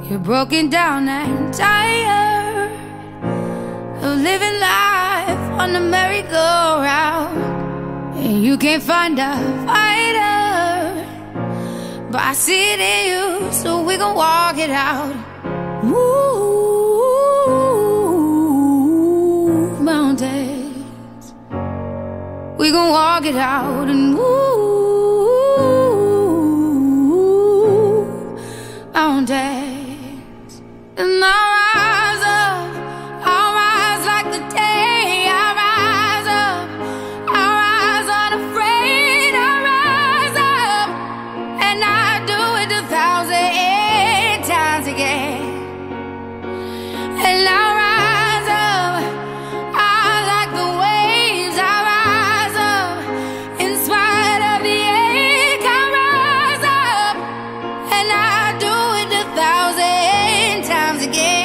You're broken down and tired of living life on the merry-go-round, and you can't find a fighter, but I see it in you, so we gon' walk it out. Move mountains, we gon' walk it out and move mountains. And I'll rise like the day. I'll rise up, I'll rise unafraid. I'll rise up, and I do it 1,000 times again. And I'll rise up, I like the waves. I'll rise up, in spite of the ache. I'll rise up, and I do it 1,000 times again.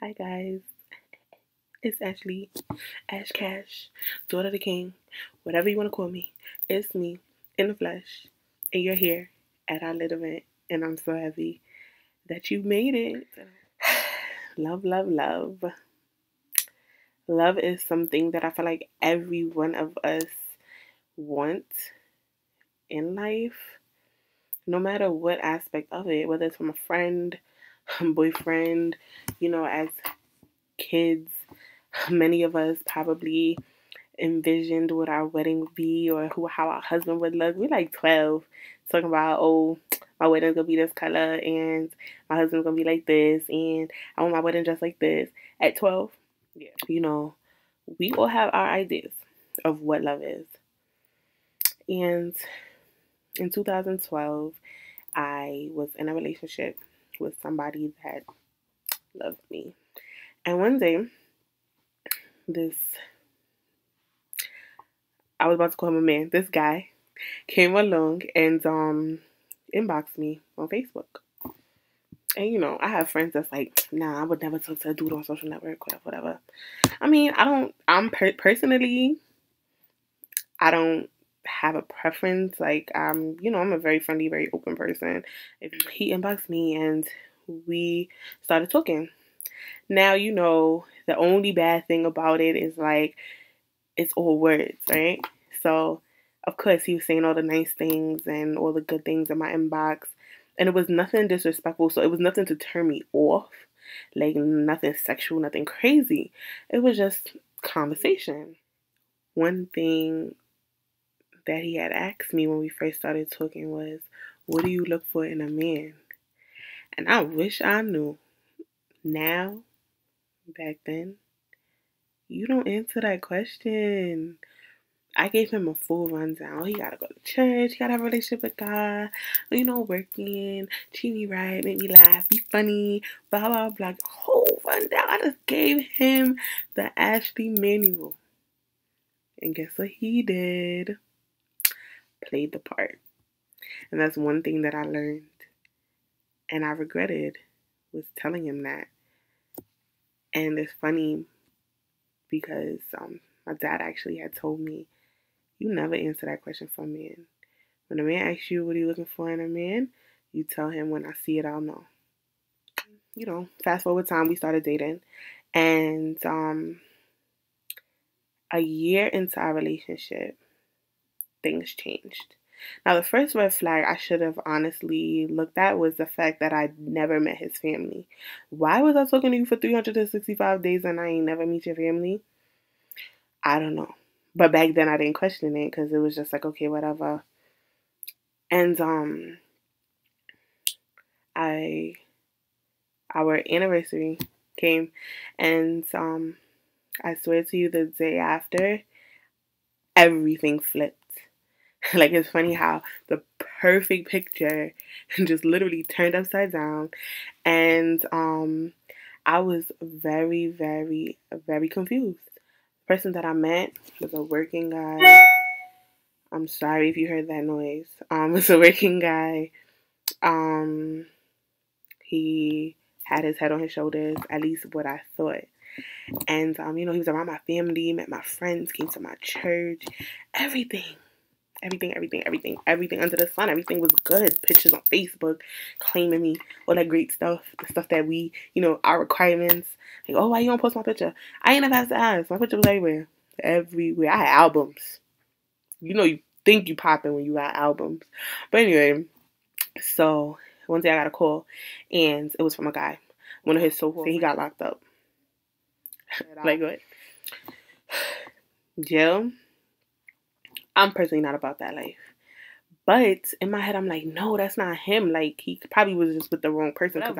Hi guys, it's Ashley, Ash Cash, daughter of the king, whatever you want to call me. It's me, in the flesh, and you're here at our little event, and I'm so happy that you made it. Love, love, love. Love is something that I feel like every one of us wants in life, no matter what aspect of it, whether it's from a friend, boyfriend, as kids, many of us probably envisioned what our wedding would be or how our husband would look. We're like 12, talking about, oh, my wedding's gonna be this color and my husband's gonna be like this and I want my wedding dress like this. At 12, yeah, we all have our ideas of what love is. And in 2012, I was in a relationship with somebody that loved me. And one day, I was about to call him a man. This guy came along and inboxed me on Facebook. And I have friends that's like, nah, I would never talk to a dude on social network, whatever. I mean, personally, I don't have a preference. Like, I'm a very friendly, very open person. He inboxed me and we started talking. Now, the only bad thing about it is like, it's all words, right? So, of course, he was saying all the nice things and all the good things in my inbox. And it was nothing disrespectful. So, it was nothing to turn me off. Like, nothing sexual, nothing crazy. It was just conversation. One thing that he had asked me when we first started talking was, what do you look for in a man? And I wish I knew. Now, back then, you don't answer that question. I gave him a full rundown. He gotta go to church, he gotta have a relationship with God, working, treat me right, make me laugh, be funny, blah, blah, blah. Whole rundown. I just gave him the Ashley manual. And guess what he did? Played the part. And that's one thing that I learned. And I regretted was telling him that. And it's funny because my dad actually had told me, you never answer that question for a man. When a man asks you what are you looking for in a man, you tell him, when I see it, I'll know. Fast forward time, we started dating. And a year into our relationship, things changed. Now, the first red flag I should have honestly looked at was the fact that I never met his family. Why was I talking to you for 365 days and I ain't never meet your family? I don't know. But back then I didn't question it because it was just like, okay, whatever. And our anniversary came, and I swear to you, the day after, everything flipped. Like, it's funny how the perfect picture just literally turned upside down, and I was very, very, very confused. The person that I met was a working guy. I'm sorry if you heard that noise. It's a working guy. He had his head on his shoulders, at least what I thought. And, he was around my family, met my friends, came to my church, everything. Everything under the sun. Everything was good. Pictures on Facebook claiming me, all that great stuff, the stuff that we, our requirements. Like, oh, why you don't post my picture? I ain't never had to ask. My picture was everywhere. Everywhere. I had albums. You think you popping when you got albums. But anyway, so one day I got a call, and it was from a guy. One of his so-called he got locked up. Like what? Jail. I'm personally not about that life. But in my head, I'm like, no, that's not him. Like, he probably was just with the wrong person. So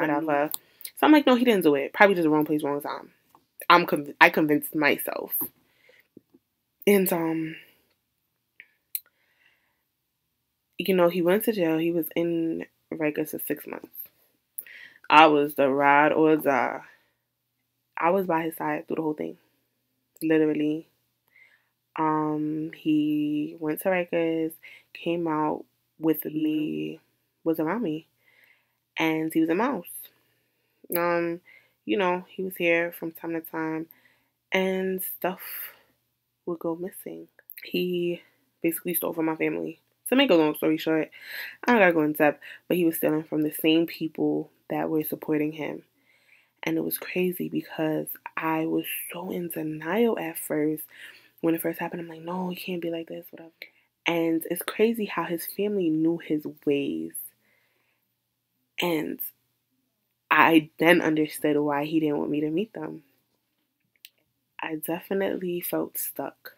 I'm like, no, he didn't do it. Probably just wrong place, wrong time. I convinced myself. And, he went to jail. He was in Rikers for 6 months. I was the ride or die. I was by his side through the whole thing. Literally. He went to Rikers, came out with me, was around me, and he was a mouse. He was here from time to time, and stuff would go missing. He basically stole from my family. To make a long story short, I don't gotta go in depth, but he was stealing from the same people that were supporting him. And it was crazy because I was so in denial at first. When it first happened, I'm like, no, he can't be like this, whatever. And it's crazy how his family knew his ways. And I then understood why he didn't want me to meet them. I definitely felt stuck.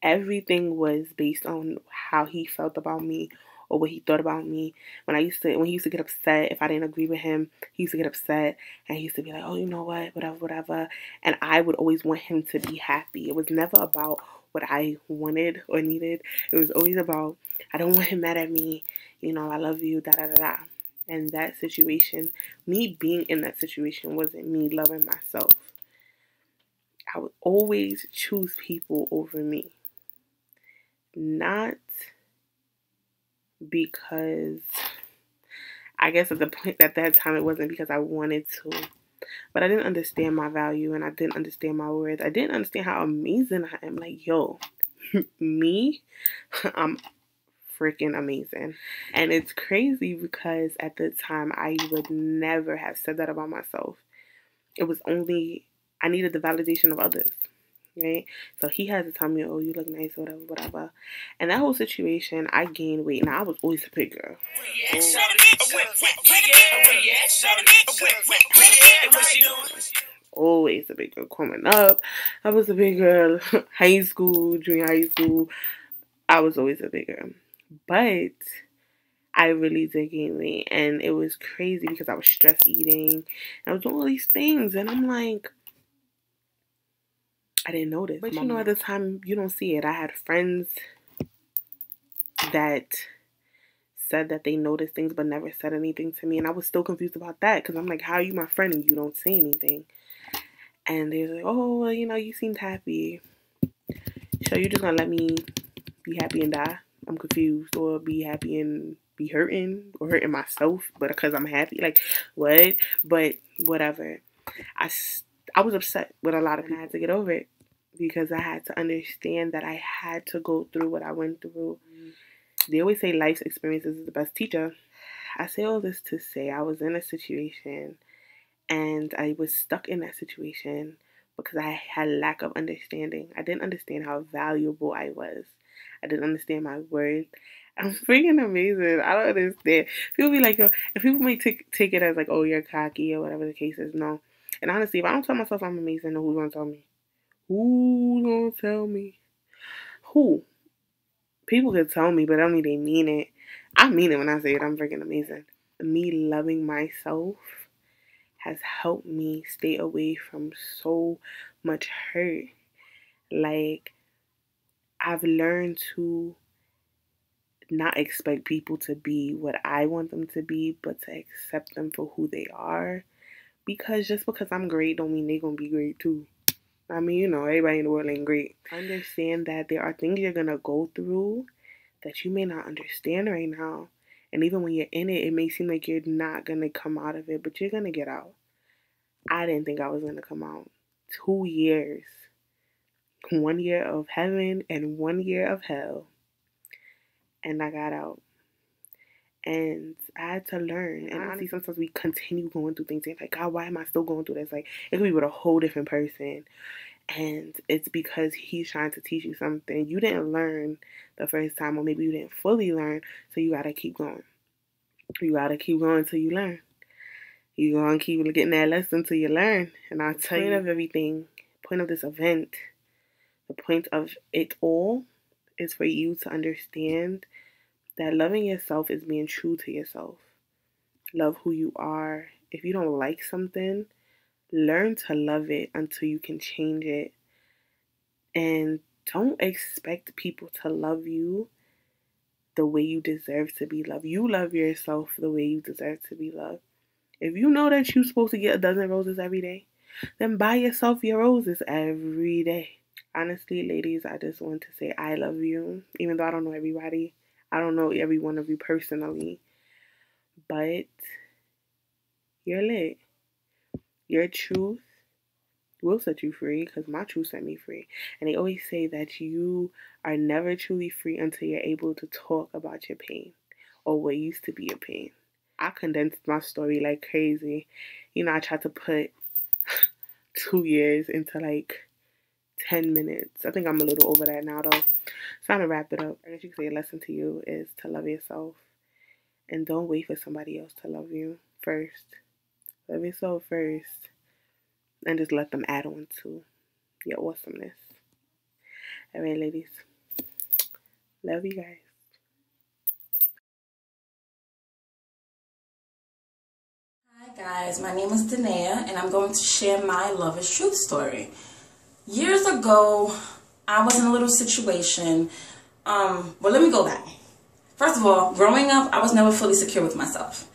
Everything was based on how he felt about me or what he thought about me. When he used to get upset, if I didn't agree with him, he used to get upset and he used to be like, oh, you know what, whatever. And I would always want him to be happy. It was never about what I wanted or needed. It was always about, I don't want him mad at me. I love you, da-da-da-da. And that situation, me being in that situation wasn't me loving myself. I would always choose people over me. Not because, I guess at that time it wasn't because I wanted to, but I didn't understand my value and I didn't understand my worth. I didn't understand how amazing I am. Like, yo, me, I'm freaking amazing. And it's crazy because at the time I would never have said that about myself. It was only, I needed the validation of others. Right? So he had to tell me, oh, you look nice, whatever. And that whole situation, I gained weight. Now, I was always a big girl. Always a big girl. Coming up, I was a big girl. High school, junior high school, I was always a big girl. But I really did gain weight. And it was crazy because I was stress eating. I was doing all these things. And I'm like, I didn't notice. But at the time, you don't see it. I had friends that said that they noticed things but never said anything to me. And I was still confused about that because I'm like, how are you my friend and you don't say anything? And they're like, oh, well, you seemed happy. So you're just going to let me be happy and die? I'm confused. Or be happy and be hurting or hurting myself but because I'm happy? Like, what? But whatever. I was upset with a lot of people. I had to get over it because I had to understand that I had to go through what I went through. They always say life's experiences is the best teacher. I say all this to say I was in a situation and I was stuck in that situation because I had lack of understanding. I didn't understand how valuable I was. I didn't understand my worth. I'm freaking amazing. I don't understand. People be like, yo, and people may take it as like, oh, you're cocky or whatever the case is. No. And honestly, if I don't tell myself I'm amazing, then who's going to tell me? Who's going to tell me? Who? People could tell me, but I don't mean they mean it. I mean it when I say it. I'm freaking amazing. Me loving myself has helped me stay away from so much hurt. Like, I've learned to not expect people to be what I want them to be, but to accept them for who they are. Because just because I'm great don't mean they're going to be great too. I mean, everybody in the world ain't great. Understand that there are things you're going to go through that you may not understand right now. And even when you're in it, it may seem like you're not going to come out of it, but you're going to get out. I didn't think I was going to come out. 2 years. 1 year of heaven and 1 year of hell. And I got out. And I had to learn. And honestly, sometimes we continue going through things and like, God, why am I still going through this? Like, it could be with a whole different person. And it's because he's trying to teach you something you didn't learn the first time, or maybe you didn't fully learn. So you got to keep going. You got to keep going till you learn. You're going to keep getting that lesson till you learn. And I'll tell you, the point of everything, the point of this event, the point of it all is for you to understand that loving yourself is being true to yourself. Love who you are. If you don't like something, learn to love it until you can change it. And don't expect people to love you the way you deserve to be loved. You love yourself the way you deserve to be loved. If you know that you're supposed to get a dozen roses every day, then buy yourself your roses every day. Honestly, ladies, I just want to say I love you. Even though I don't know everybody. I don't know every one of you personally. But you're lit. Your truth will set you free, because my truth set me free. And they always say that you are never truly free until you're able to talk about your pain or what used to be your pain. I condensed my story like crazy. You know, I tried to put 2 years into like 10 minutes. I think I'm a little over that now, though. So I'm going to wrap it up. I guess you could say a lesson to you is to love yourself. And don't wait for somebody else to love you first. Love yourself first. And just let them add on to your awesomeness. Alright, ladies. Love you guys. Hi guys, my name is Danae, and I'm going to share my Love is Truth story. Years ago, I was in a little situation. Well, let me go back. First of all, growing up, I was never fully secure with myself.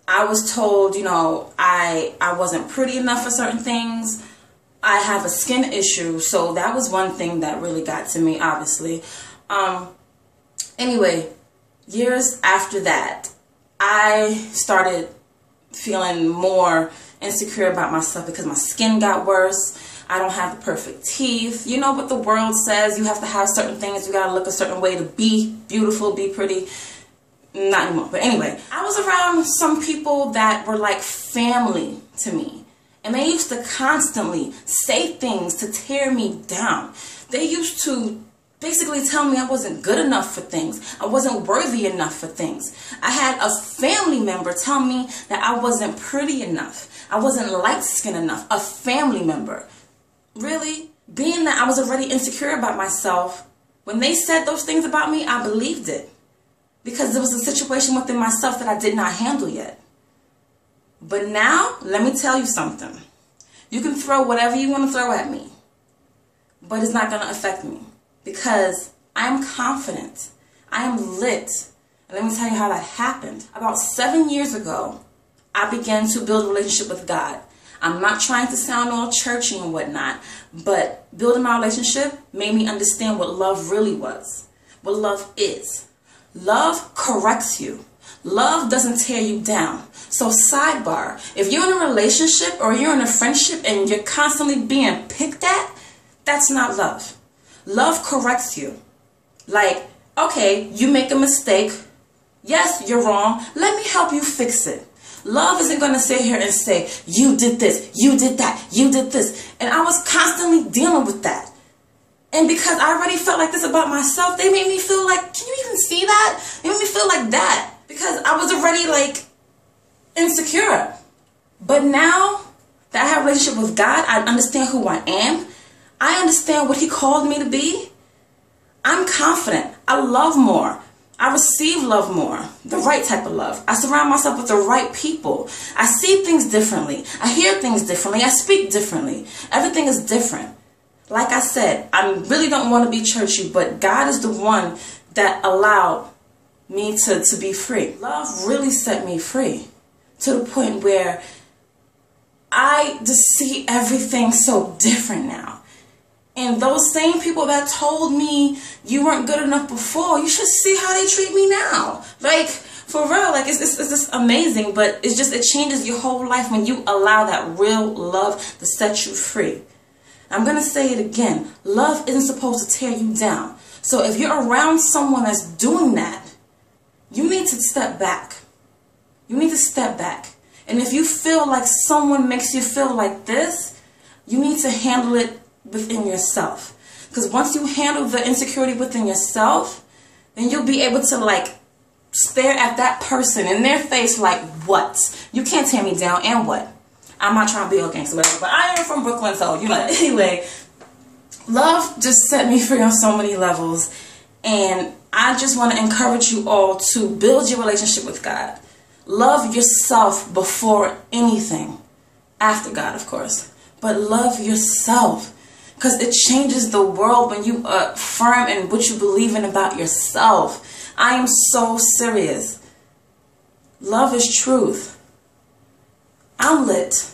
I was told, you know, I wasn't pretty enough for certain things. I have a skin issue, so that was one thing that really got to me, obviously. Anyway, years after that, I started feeling more insecure about myself because my skin got worse. I don't have the perfect teeth. You know what the world says, you have to have certain things, you gotta look a certain way to be beautiful, be pretty. Not anymore, but anyway, I was around some people that were like family to me, and they used to constantly say things to tear me down. They used to basically tell me I wasn't good enough for things, I wasn't worthy enough for things. I had a family member tell me that I wasn't pretty enough, I wasn't light-skinned enough. A family member. Really? Being that I was already insecure about myself, when they said those things about me, I believed it. Because there was a situation within myself that I did not handle yet. But now, let me tell you something. You can throw whatever you want to throw at me, but it's not going to affect me. Because I am confident. I am lit. And let me tell you how that happened. About 7 years ago, I began to build a relationship with God. I'm not trying to sound all churchy and whatnot, but building my relationship made me understand what love really was, what love is. Love corrects you. Love doesn't tear you down. So sidebar, if you're in a relationship or you're in a friendship and you're constantly being picked at, that's not love. Love corrects you. Like, okay, you make a mistake. Yes, you're wrong. Let me help you fix it. Love isn't going to sit here and say, you did this, you did that, you did this. And I was constantly dealing with that. And because I already felt like this about myself, they made me feel like, can you even see that? They made me feel like that. Because I was already like insecure. But now that I have a relationship with God, I understand who I am. I understand what He called me to be. I'm confident. I love more. I receive love more. The right type of love. I surround myself with the right people. I see things differently. I hear things differently. I speak differently. Everything is different. Like I said, I really don't want to be churchy, but God is the one that allowed me to be free. Love really set me free to the point where I just see everything so different now. And those same people that told me you weren't good enough before, you should see how they treat me now. Like, For real, like it's just amazing. But it's just, it changes your whole life when you allow that real love to set you free. I'm going to say it again. Love isn't supposed to tear you down. So if you're around someone that's doing that, you need to step back. You need to step back. And if you feel like someone makes you feel like this, you need to handle it within yourself. Because once you handle the insecurity within yourself, then you'll be able to like stare at that person in their face like, what? You can't tear me down, and what? I'm not trying to be a gangster, but I am from Brooklyn, so you know. Anyway, love just set me free on so many levels, and I just want to encourage you all to build your relationship with God. Love yourself before anything, after God, of course, but love yourself, because it changes the world when you are firm in what you believe in about yourself. I am so serious. Love is truth. I'm lit.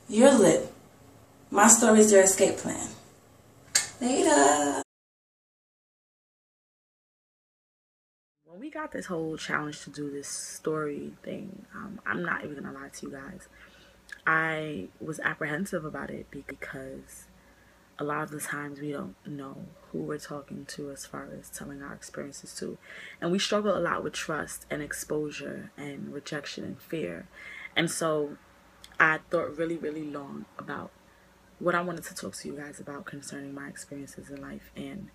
You're lit. My story is your escape plan. Later. When we got this whole challenge to do this story thing, I'm not even gonna lie to you guys, I was apprehensive about it because a lot of the times we don't know who we're talking to as far as telling our experiences to, and we struggle a lot with trust and exposure and rejection and fear. And so I thought really, really long about what I wanted to talk to you guys about concerning my experiences in life and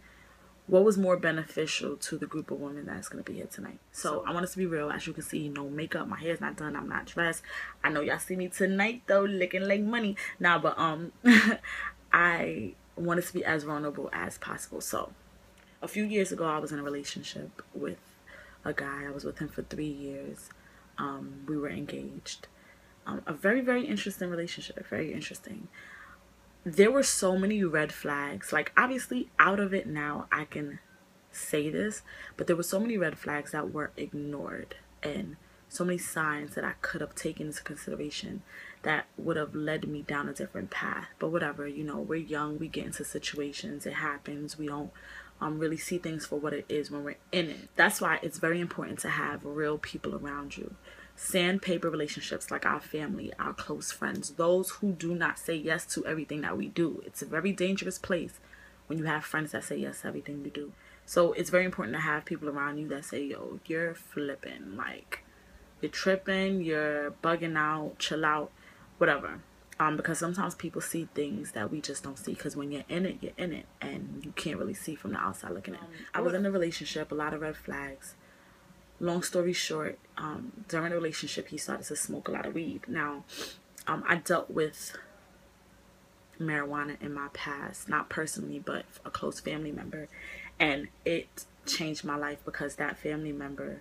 what was more beneficial to the group of women that's going to be here tonight. So I want us to be real. As you can see, no makeup, my hair's not done, I'm not dressed. I know y'all see me tonight though, looking like money. Nah, but I wanted to be as vulnerable as possible. So a few years ago, I was in a relationship with a guy. I was with him for 3 years. We were engaged. A very, very interesting relationship. Very interesting. There were so many red flags. Like, obviously, out of it now, I can say this. But there were so many red flags that were ignored. And so many signs that I could have taken into consideration that would have led me down a different path. But whatever, you know, we're young. We get into situations. It happens. We don't really see things for what it is when we're in it. That's why it's very important to have real people around you. Sandpaper relationships like our family, our close friends, those who do not say yes to everything that we do. It's a very dangerous place when you have friends that say yes to everything you do. So it's very important to have people around you that say, yo, you're flipping, like you're tripping, you're bugging out, chill out, whatever. Because sometimes people see things that we just don't see, because when you're in it, and you can't really see from the outside looking in. I was in a relationship, a lot of red flags. Long story short, during the relationship, he started to smoke a lot of weed. Now, I dealt with marijuana in my past, not personally, but a close family member. And it changed my life because that family member,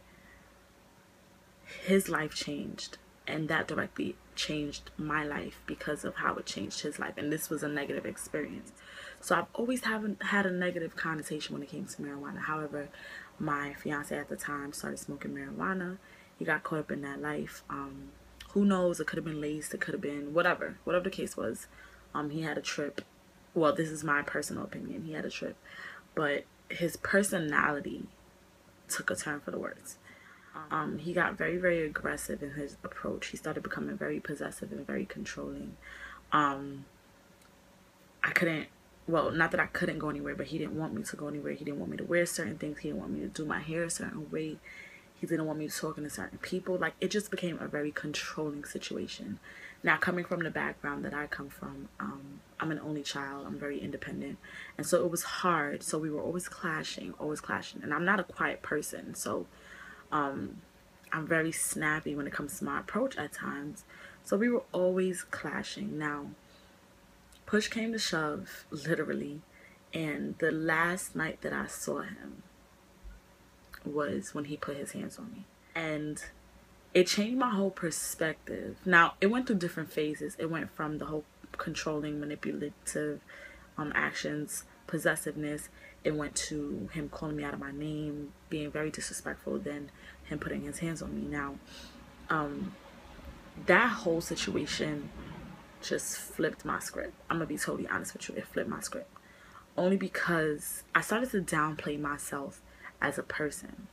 his life changed. And that directly changed my life because of how it changed his life. And this was a negative experience. So I've always had a negative connotation when it came to marijuana. However, my fiance at the time started smoking marijuana. He got caught up in that life. Who knows? It could have been laced. It could have been whatever the case was. He had a trip. Well, this is my personal opinion. He had a trip. But his personality took a turn for the worse. He got very, very aggressive in his approach. He started becoming very possessive and very controlling. Not that I couldn't go anywhere, but he didn't want me to go anywhere. He didn't want me to wear certain things. He didn't want me to do my hair a certain way. He didn't want me talking to certain people. Like, it just became a very controlling situation. Now, coming from the background that I come from, I'm an only child. I'm very independent. And so it was hard. So we were always clashing. And I'm not a quiet person. So I'm very snappy when it comes to my approach at times. So we were always clashing. Now, push came to shove, literally, and the last night that I saw him was when he put his hands on me. And it changed my whole perspective. Now, it went through different phases. It went from the whole controlling, manipulative actions, possessiveness. It went to him calling me out of my name, being very disrespectful, then him putting his hands on me. Now, that whole situation just flipped my script. I'm gonna be totally honest with you. It flipped my script. Only because I started to downplay myself as a person.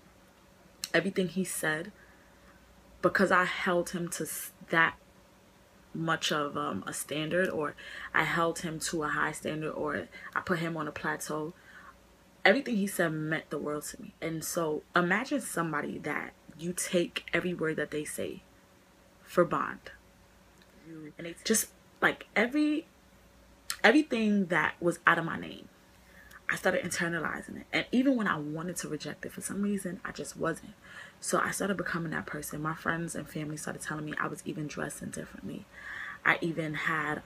Everything he said because I held him to that much of a standard, or I held him to a high standard, or I put him on a plateau, everything he said meant the world to me. And so imagine somebody that you take every word that they say for bond, and it's just like everything that was out of my name, I started internalizing it. And even when I wanted to reject it, for some reason I just wasn't. So I started becoming that person. My friends and family started telling me I was even dressing differently. I even had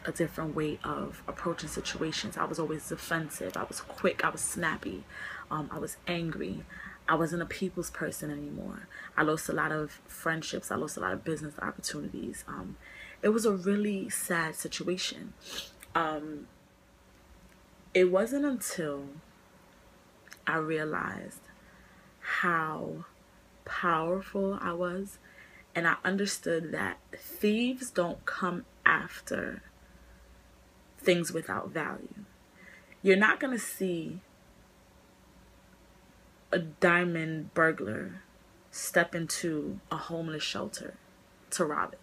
a different way of approaching situations. I was always defensive. I was quick. I was snappy. I was angry. I wasn't a people's person anymore. I lost a lot of friendships. I lost a lot of business opportunities. It was a really sad situation. It wasn't until I realized how powerful I was, and I understood that thieves don't come after things without value. You're not going to see a diamond burglar step into a homeless shelter to rob it.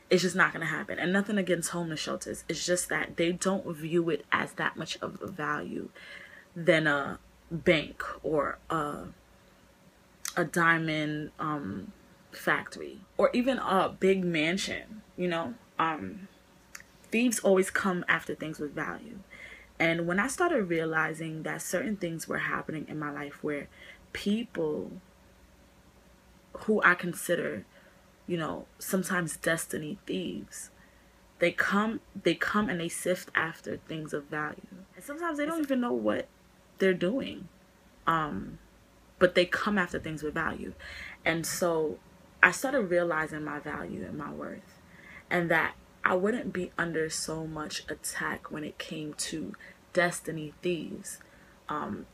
It's just not going to happen. And nothing against homeless shelters. It's just that they don't view it as that much of a value than a bank or a diamond factory, or even a big mansion, you know. Thieves always come after things with value. And when I started realizing that certain things were happening in my life where people who I consider, you know, sometimes destiny thieves, they come and they sift after things of value. And sometimes they don't even know what they're doing. But they come after things with value. And so I started realizing my value and my worth, and that I wouldn't be under so much attack when it came to destiny thieves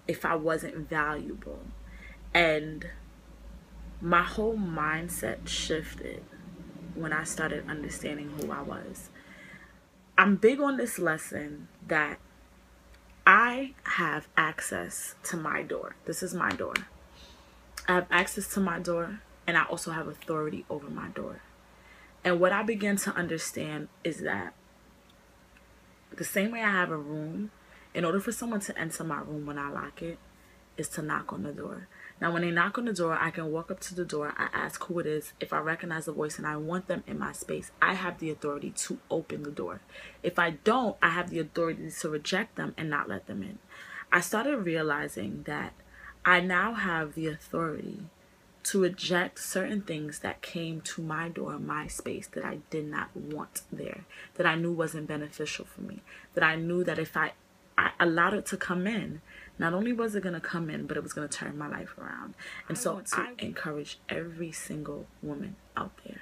if I wasn't valuable. And my whole mindset shifted when I started understanding who I was. I'm big on this lesson that I have access to my door. This is my door. I have access to my door, and I also have authority over my door. And what I began to understand is that the same way I have a room, in order for someone to enter my room when I lock it, is to knock on the door. Now, when they knock on the door, I can walk up to the door. I ask who it is. If I recognize the voice and I want them in my space, I have the authority to open the door. If I don't, I have the authority to reject them and not let them in. I started realizing that I now have the authority to reject certain things that came to my door, my space, that I did not want there, that I knew wasn't beneficial for me, that I knew that if I allowed it to come in, not only was it going to come in, but it was going to turn my life around. And so I encourage every single woman out there,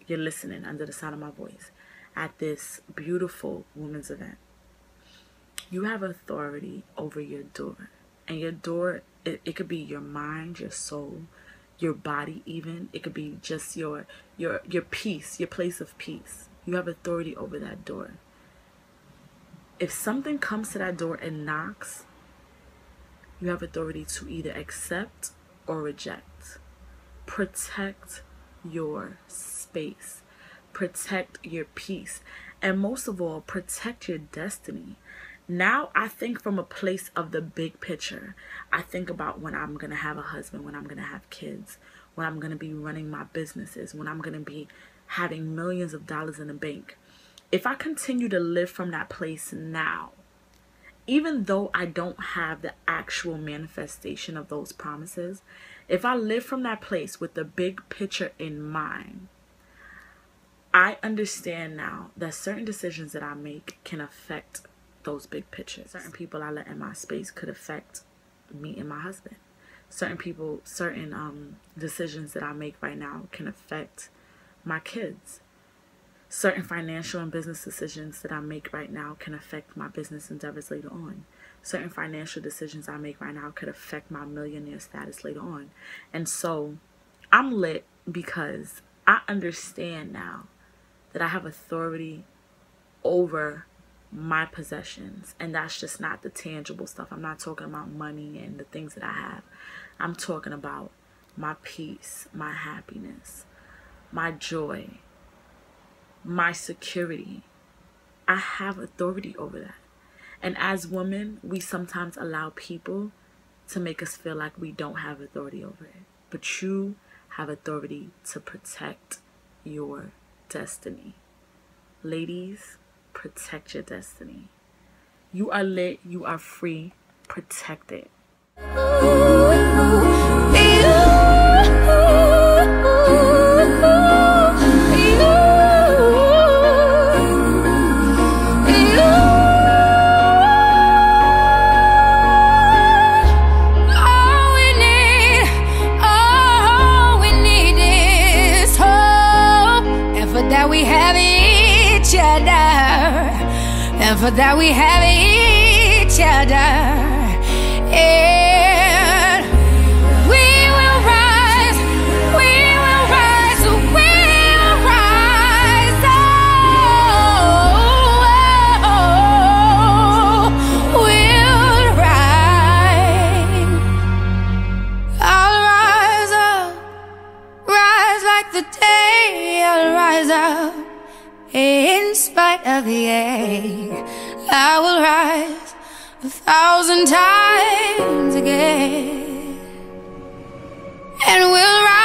you're listening under the sound of my voice, at this beautiful women's event, you have authority over your door. And your door, it could be your mind, your soul, your body even. It could be just your peace, your place of peace. You have authority over that door. If something comes to that door and knocks, you have authority to either accept or reject. Protect your space. Protect your peace. And most of all, protect your destiny. Now I think from a place of the big picture. I think about when I'm going to have a husband, when I'm going to have kids, when I'm going to be running my businesses, when I'm going to be having millions of dollars in the bank. If I continue to live from that place now, even though I don't have the actual manifestation of those promises, if I live from that place with the big picture in mind, I understand now that certain decisions that I make can affect those big pictures. Certain people I let in my space could affect me and my husband. Certain people, certain decisions that I make right now can affect my kids. Certain financial and business decisions that I make right now can affect my business endeavors later on. Certain financial decisions I make right now could affect my millionaire status later on. And so I'm lit because I understand now that I have authority over my possessions, and that's just not the tangible stuff. I'm not talking about money and the things that I have. I'm talking about my peace, my happiness, my joy, my security. I have authority over that. And as women, we sometimes allow people to make us feel like we don't have authority over it. But you have authority to protect your destiny. Ladies, protect your destiny. You are lit, you are free, protect it. And for that we have each other, and we will rise, we will rise, we will rise, we'll rise. I'll rise up, rise like the day, I'll rise up. In spite of the ache, I will rise 1,000 times again, and we'll rise.